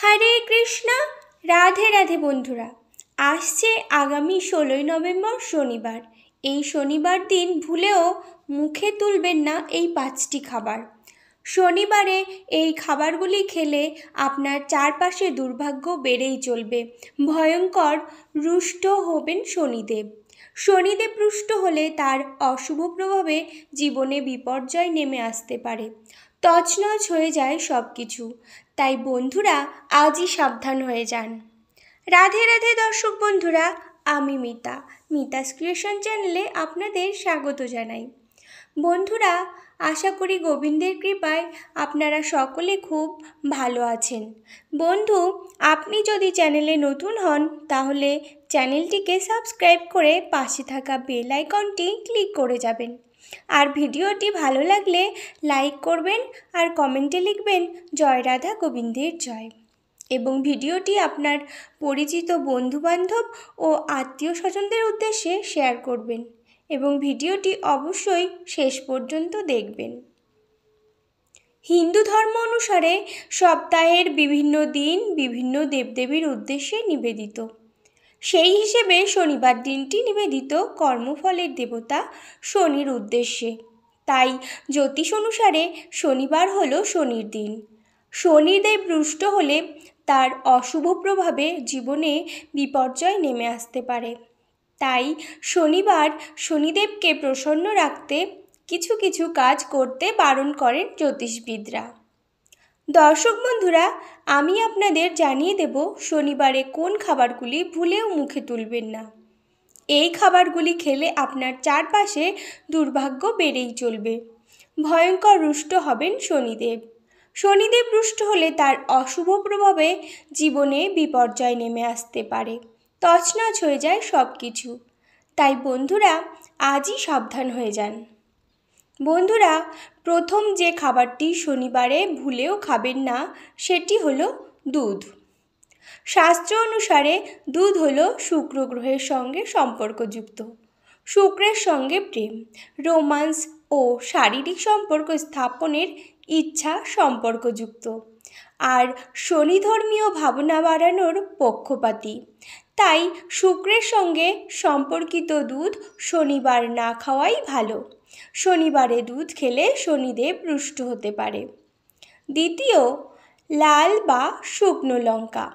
হরে কৃষ্ণা। রাধে রাধে বন্ধুরা। আসছে আগামী 16ই নভেম্বর শনিবার। এই শনিবার দিন ভুলেও মুখে তুলবেন না এই 5টি খাবার। শনিবারে এই খাবারগুলি খেলে আপনার চারপাশে দুর্ভাগ্য বেড়েই চলবে। ভয়ঙ্কর রুষ্ট হবেন শনিদেব। শনিদেব রুষ্ট হলে তার অশুভ প্রভাবে জীবনে বিপর্যয় নেমে আসতে পারে। তছনছ হয়ে যায় সব কিছু। তাই বন্ধুরা আজই সাবধান হয়ে যান। রাধে রাধে দর্শক বন্ধুরা, আমি মিতাস ক্রিয়েশন চ্যানেলে আপনাদের স্বাগত জানাই। বন্ধুরা, আশা করি গোবিন্দের কৃপায় আপনারা সকলে খুব ভালো আছেন। বন্ধু, আপনি যদি চ্যানেলে নতুন হন তাহলে চ্যানেলটিকে সাবস্ক্রাইব করে পাশে থাকা বেল আইকনটি ক্লিক করে যাবেন। আর ভিডিওটি ভালো লাগলে লাইক করবেন আর কমেন্টে লিখবেন জয় রাধা গোবিন্দের জয়। এবং ভিডিওটি আপনার পরিচিত বন্ধুবান্ধব ও আত্মীয় স্বজনদের উদ্দেশ্যে শেয়ার করবেন এবং ভিডিওটি অবশ্যই শেষ পর্যন্ত দেখবেন। হিন্দু ধর্ম অনুসারে সপ্তাহের বিভিন্ন দিন বিভিন্ন দেবদেবীর উদ্দেশ্যে নিবেদিত। সেই হিসেবে শনিবার দিনটি নিবেদিত কর্মফলের দেবতা শনির উদ্দেশ্যে। তাই জ্যোতিষ অনুসারে শনিবার হলো শনির দিন। শনিদেব রুষ্ট হলে তার অশুভ প্রভাবে জীবনে বিপর্যয় নেমে আসতে পারে। তাই শনিবার শনিদেবকে প্রসন্ন রাখতে কিছু কিছু কাজ করতে বারণ করেন জ্যোতিষবিদরা। দর্শক বন্ধুরা, আমি আপনাদের জানিয়ে দেব শনিবারে কোন খাবারগুলি ভুলেও মুখে তুলবেন না। এই খাবারগুলি খেলে আপনার চারপাশে দুর্ভাগ্য বেড়েই চলবে। ভয়ঙ্কর রুষ্ট হবেন শনিদেব। শনিদেব রুষ্ট হলে তার অশুভ প্রভাবে জীবনে বিপর্যয় নেমে আসতে পারে। তছনছ হয়ে যায় সব কিছু। তাই বন্ধুরা আজই সাবধান হয়ে যান। বন্ধুরা, প্রথম যে খাবারটি শনিবারে ভুলেও খাবেন না সেটি হলো দুধ। শাস্ত্র অনুসারে দুধ হলো শুক্র গ্রহের সঙ্গে সম্পর্কযুক্ত। শুক্রের সঙ্গে প্রেম, রোমান্স ও শারীরিক সম্পর্ক স্থাপনের ইচ্ছা সম্পর্কযুক্ত। আর শনি ধর্মীয় ভাবনা বাড়ানোর পক্ষপাতী। তাই শুক্রের সঙ্গে সম্পর্কিত দুধ শনিবার না খাওয়াই ভালো। শনিবারে দুধ খেলে শনিদেব রুষ্ট হতে পারে। দ্বিতীয়, লাল বা শুকনো লঙ্কা।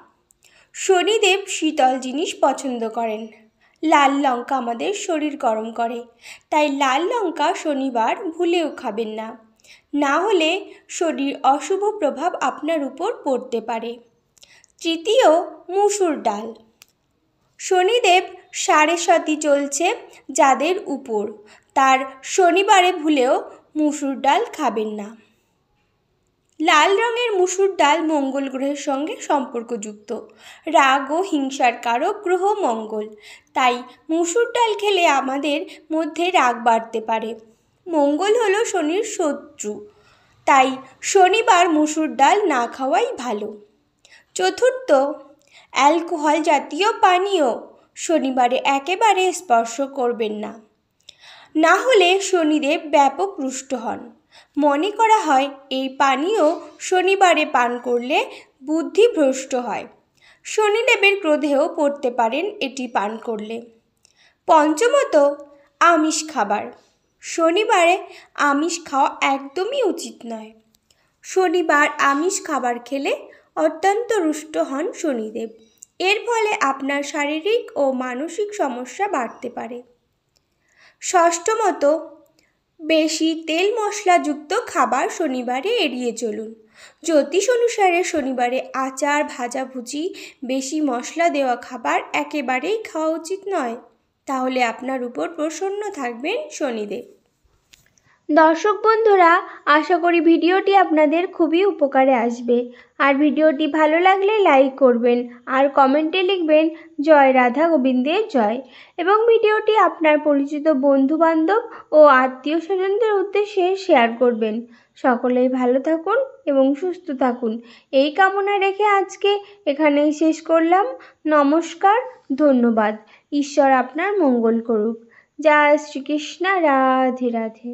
শনিদেব শীতল জিনিস পছন্দ করেন। লাল লঙ্কা আমাদের শরীর গরম করে। তাই লাল লঙ্কা শনিবার ভুলেও খাবেন না, না হলে শরীর অশুভ প্রভাব আপনার উপর পড়তে পারে। তৃতীয়, মুসুর ডাল। শনিদেব সাড়ে সাতি চলছে যাদের উপর, তার শনিবারে ভুলেও মুসুর ডাল খাবেন না। লাল রঙের মুসুর ডাল মঙ্গল গ্রহের সঙ্গে সম্পর্কযুক্ত। রাগ ও হিংসার কারক গ্রহ মঙ্গল। তাই মুসুর ডাল খেলে আমাদের মধ্যে রাগ বাড়তে পারে। মঙ্গল হলো শনির শত্রু। তাই শনিবার মুসুর ডাল না খাওয়াই ভালো। চতুর্থ, অ্যালকোহল জাতীয় পানীয় শনিবারে একেবারে স্পর্শ করবেন না, না হলে শনিদেব ব্যাপক রুষ্ট হন। মনে করা হয় এই পানীয় শনিবারে পান করলে বুদ্ধি ভ্রষ্ট হয়। শনিদেবের ক্রোধেও পড়তে পারেন এটি পান করলে। পঞ্চমত, আমিষ খাবার। শনিবারে আমিষ খাওয়া একদমই উচিত নয়। শনিবার আমিষ খাবার খেলে অত্যন্ত রুষ্ট হন শনিদেব। এর ফলে আপনার শারীরিক ও মানসিক সমস্যা বাড়তে পারে। ষষ্ঠমত, বেশি তেল মশলাযুক্ত খাবার শনিবারে এড়িয়ে চলুন। জ্যোতিষ অনুসারে শনিবারে আচার, ভাজাভুজি, বেশি মশলা দেওয়া খাবার একেবারেই খাওয়া উচিত নয়। তাহলে আপনার উপর প্রসন্ন থাকবেন শনিদেব। দর্শক বন্ধুরা, আশা করি ভিডিওটি আপনাদের খুবই উপকারে আসবে। আর ভিডিওটি ভালো লাগলে লাইক করবেন আর কমেন্টে লিখবেন জয় রাধা গোবিন্দের জয়। এবং ভিডিওটি আপনার পরিচিত বন্ধুবান্ধব ও আত্মীয় স্বজনদের উদ্দেশ্যে শেয়ার করবেন। সকলেই ভালো থাকুন এবং সুস্থ থাকুন এই কামনা রেখে আজকে এখানেই শেষ করলাম। নমস্কার, ধন্যবাদ। ঈশ্বর আপনার মঙ্গল করুক। জয় শ্রীকৃষ্ণ। রাধে রাধে।